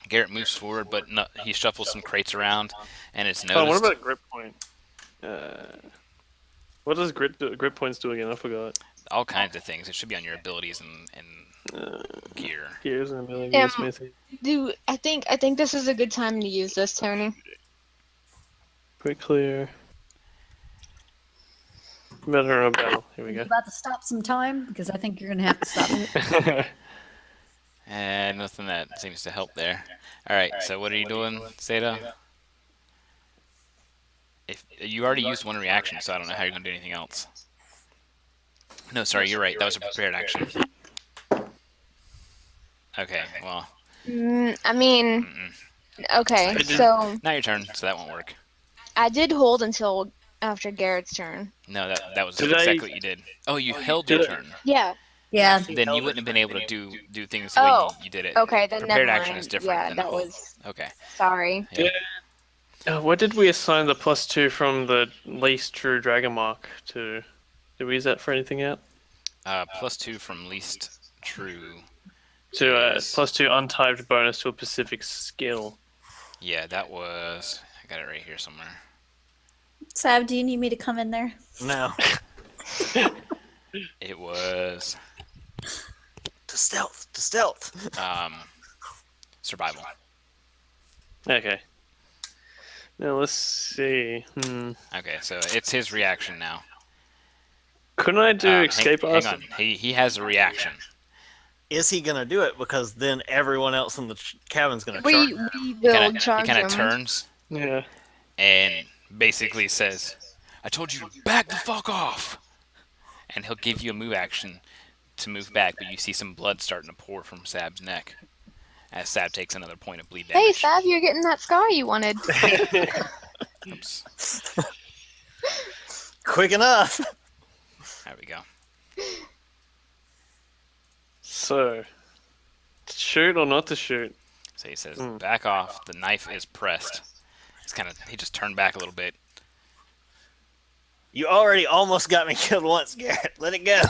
Garrett moves forward, but no, he shuffles some crates around, and it's Oh, what noticed. about grip point? What does grip points do again? I forgot. All kinds of things. It should be on your abilities and gear. Gears and ability smithing. I think this is a good time to use this, Tony. Quick clear. Better on battle. Here we You're go. about to stop some time because I think you're gonna have to stop it. And nothing that seems to help there. Alright, so what are you doing, Seda? If you already used one reaction, so I don't know how you're gonna do anything else. No, sorry, you're right. That was a prepared action. Okay, well, I mean, mm-mm. okay. I did- So Not your turn, so that won't work. I did hold until after Garrett's turn. No, that was Did exactly I- what you did. Oh, you held your Did I- turn. Yeah. Yeah. Then you wouldn't have been able to do things the Oh, way you did it. Okay, then Prepared never action mind. is different Yeah, than that a- was. Okay. Sorry. Yeah. What did we assign the +2 from the least true dragon mark to? Did we use that for anything yet? +2 from least true. To Yes. +2 untyped bonus to a specific skill. Yeah, that was. I got it right here somewhere. Sav, do you need me to come in there? No. It was To stealth. To stealth. survival. Okay. Now let's see. Okay, so it's his reaction now. Couldn't I do escape hang arson? on. He has a reaction. Is he gonna do it? Because then everyone else in the cabin's gonna charge. We will He charge kind of him. turns Yeah. and basically says, "I told you to back the fuck off," and he'll give you a move action to move back, but you see some blood starting to pour from Sab's neck as Sab takes another point of bleed Hey, damage. Sav, you're getting that scar you wanted. Oops. Quick enough. There we go. So, to shoot or not to shoot? So he says, "Back off." The knife is pressed. He just turned back a little bit. You already almost got me killed once, Garrett. Let it go.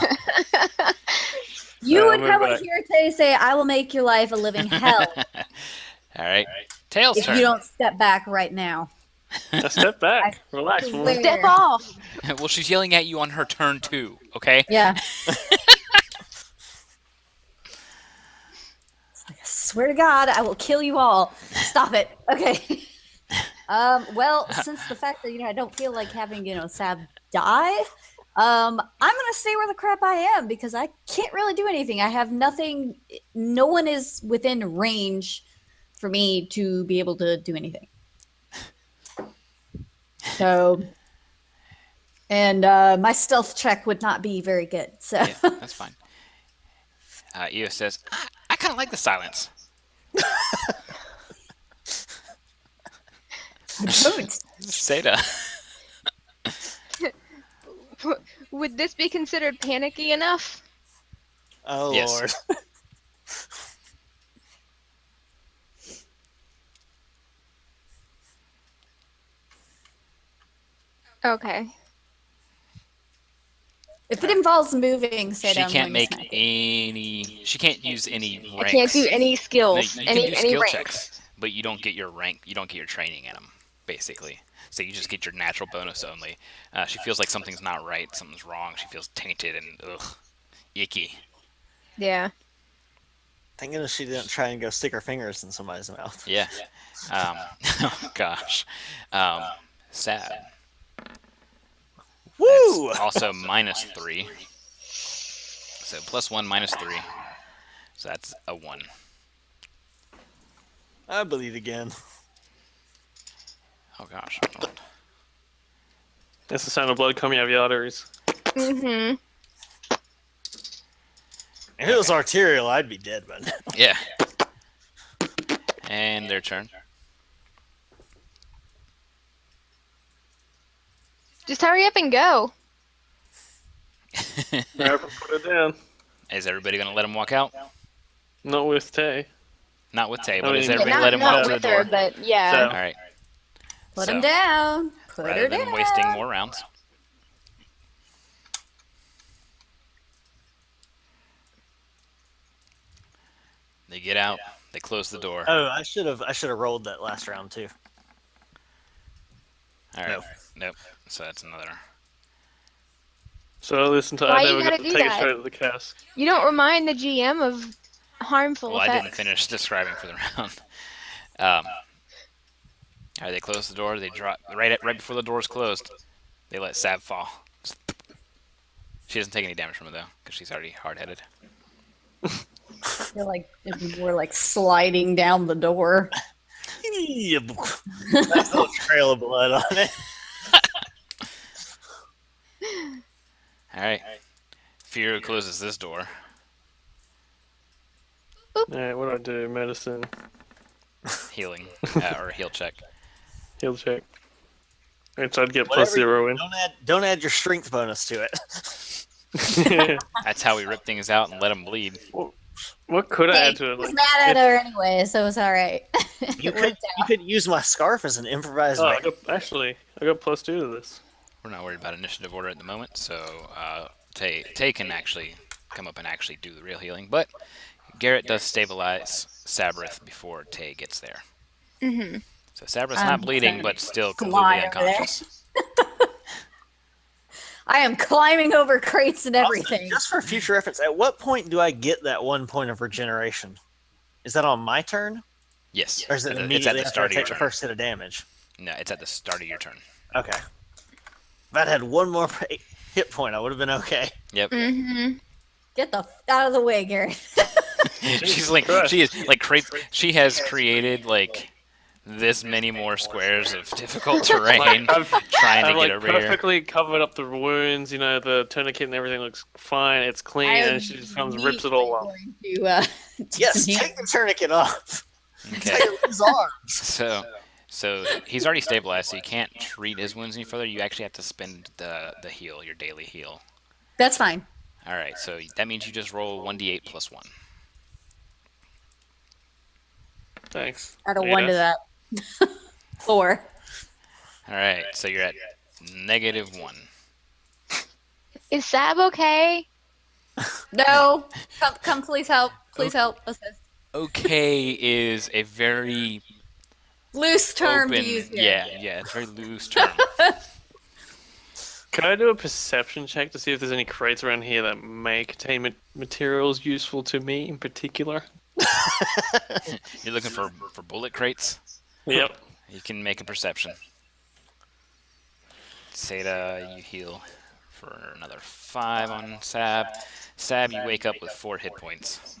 You would move probably back. hear Tay say, "I will make your life a living hell All right. Tails if turn. you don't step back right now." Now step back. Relax, woman. swear. Step off. Well, she's yelling at you on her turn too. Okay. Yeah. It's like, I swear to God, I will kill you all. Stop it. Okay. Well, since the fact that I don't feel like having Sab die, I'm gonna stay where the crap I am because I can't really do anything. I have nothing. No one is within range for me to be able to do anything. So, and my stealth check would not be very good. So Yeah, that's fine. Io says, I kind of like the silence. don't. Seda. Would this be considered panicky enough? Oh Yes. Lord. Okay. If it involves moving, say She I'm can't going make to smack it. any. She can't use any ranks. I can't do any No, skills. you any can do skill ranks. checks, but you don't get your rank. You don't get your training in them, basically. So you just get your natural bonus only. She feels like something's not right. Something's wrong. She feels tainted and icky. Yeah. Thank goodness she didn't try and go stick her fingers in somebody's mouth. Yeah. Oh gosh. Sad. Woo! That's also -3. So +1, -3. So that's a 1. I bleed again. Oh gosh. That's the sound of blood coming out of your arteries. Mm-hmm. If it was arterial, I'd be dead by now. Yeah. And their turn. Just hurry up and go. Never put it down. Is everybody gonna let him walk out? Not with Tay. Not with Tay, I but is mean- everybody not let him not walk to the with her, door? but yeah. So- All right. Put So, him down. Put rather her than down. wasting more rounds. They get out. They close the door. Oh, I should have rolled that last round too. All right. Nope. So that's another. So listen to Why I you never gotta got to do take it that? straight to the cask. You don't remind the GM of harmful Well, I effects. didn't finish describing for the round. All right, they close the door. They drop right before the door's closed. They let Sav fall. She doesn't take any damage from it though, because she's already hard-headed. Feel like if we were like sliding down the door. Nice little trail of blood on it. All right. Fear closes this door. Alright, what do I do? Medicine. Healing or heal check. Heal check. Alright, so I'd get Whatever +0 in. Don't add your strength bonus to it. That's how we rip things out and let them bleed. What could I Hey, add to it? I was Like, mad at her anyway, so it's all right. You It could worked you out. could use my scarf as an improvised. oh, I band. got +2 to this. We're not worried about initiative order at the moment, so Tay can actually come up and actually do the real healing. But Garrett does stabilize Sabrith before Tay gets there. Mm-hmm. So Sabrith's not bleeding, but still completely fly over there. unconscious. I am climbing over crates and Also, everything. just for future reference, at what point do I get that 1 point of regeneration? Is that on my turn, Yes, or is it it's at immediately the after I start of your take the turn. first hit of damage? No, it's at the start of your turn. Okay. If I'd had one more hit point, I would have been okay. Yep. Mm-hmm. Get the out of the way, Gary. She's like Christ. she is like she has created like this many more squares of difficult terrain I've trying to I've get like over here. perfectly covered up the wounds, you know, the tourniquet and everything looks fine, it's clean, and she just comes and rips it all off. To, Yes, take the tourniquet off. Okay. Take his arms. So he's already stabilized, so you can't treat his wounds any further. You actually have to spend the heal, your daily heal. That's fine. All right, so that means you just roll 1d8 plus 1. Thanks. Add a Ada. 1 to that. 4. All right, so you're at -1. Is Sab okay? No. Come, please help. Please help. Assist. Okay is a very Loose term open, to use here. yeah, it's a very loose term. Can I do a perception check to see if there's any crates around here that may contain materials useful to me in particular? You're looking for bullet crates? Yep. You can make a perception. Seda, you heal for another 5 on Sab. Sab, you wake up with 4 hit points.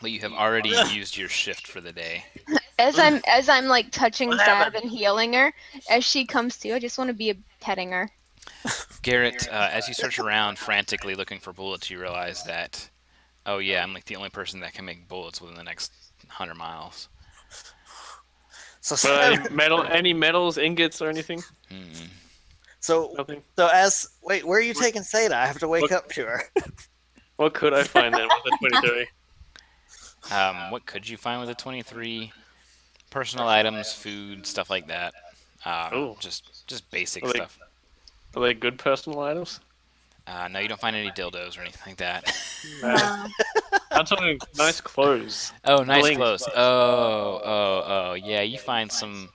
But you have already used your shift for the day. As I'm like touching What Sab happened? and healing her, as she comes to, I just want to be petting her. Garrett, as you search around frantically looking for bullets, you realize that, oh yeah, I'm like the only person that can make bullets within the next 100 miles. So Any metals, ingots, or anything? so Nothing. wait, where are you taking Seda? I have to wake up to her. What could I find then with the 23? What could you find with a 23? Personal items, food, stuff like that. Oh. Just basic Are they- stuff. Are they good personal items? No, you don't find any dildos or anything like that. I'm talking nice clothes. Oh, nice Bling. clothes. Oh, yeah. You find some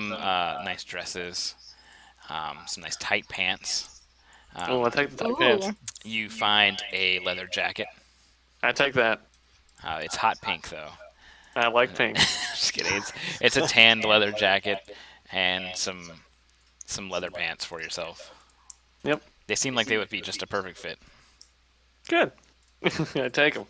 nice dresses, some nice tight pants. Oh, I take the tight Ooh. pants. You find a leather jacket. I take that. It's hot pink though. I like pink. Just kidding. It's a tanned leather jacket and some leather pants for yourself. Yep. They seem like they would be just a perfect fit. Good. I take them.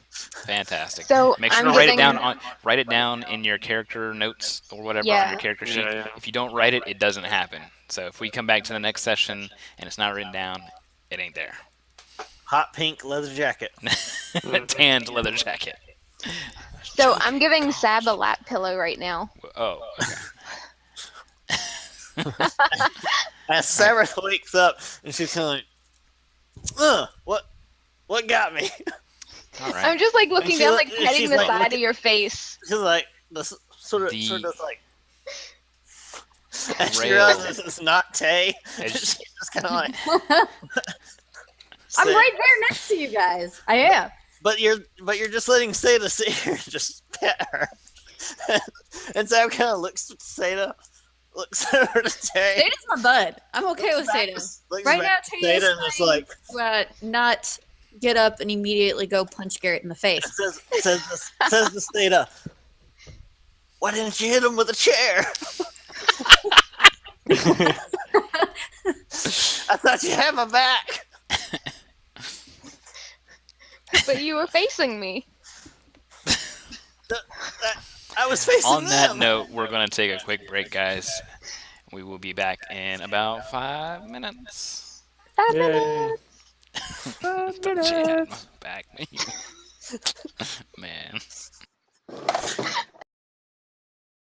Fantastic. So Make sure I'm to getting- write it down in your character notes or whatever on Yeah. your character sheet. Yeah. If you don't write it, it doesn't happen. So if we come back to the next session and it's not written down, it ain't there. Hot pink leather jacket. Tanned leather jacket. So I'm giving Sab a lap pillow right now. Oh, okay. As Sarah wakes up and she's kind of like, what got me? All right. I'm just like looking she down, look- like petting she's the like side looking- of your face. She's like, this sort of like, and she Rail. realizes it's not Tay. As- She's just kind of like, I'm Say- right there next to you guys. I am. But you're just letting Seda see her, just pet her. And Sam kind of looks at Seda, looks over to Tay. Sada's my bud. I'm okay with Sada. Looks Right back now, at Tay Seda and it's like, not get up and immediately go punch Garrett in the face. says to Seda, why didn't you hit him with a chair? I thought you had my back. But you were facing me. I was facing On that them. note, we're going to take a quick break, guys. We will be back in about 5 minutes. 5 Yay. minutes. Don't you have my back, man. Man.